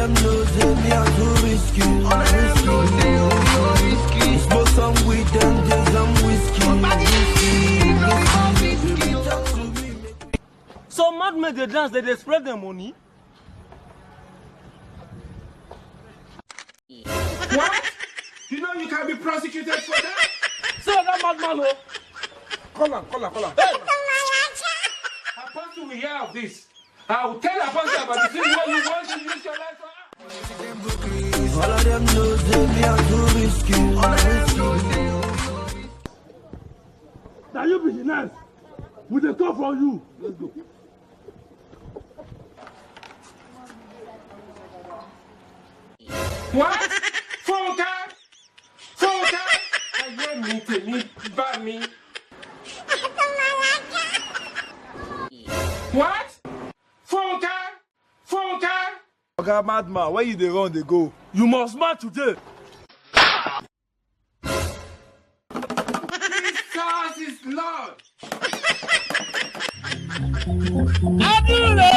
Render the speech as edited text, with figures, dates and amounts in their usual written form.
them know say me a too risky. Smoke some weed and get some whiskey. Some madmen they dance, they spread their money. What? You know you can be prosecuted for that? So that madman, oh. Call her. Hey. Apostle will hear of this. I will tell Apostle about the thing where you want to use your life for. All of them know say me a too risky. Now you be the next. We dey come for you. Let's go. What? Funka? I hear me to me, by me. What? Funka? Oga madman, where you dey run dey go? You must march today. Jesus is Lord. Adule!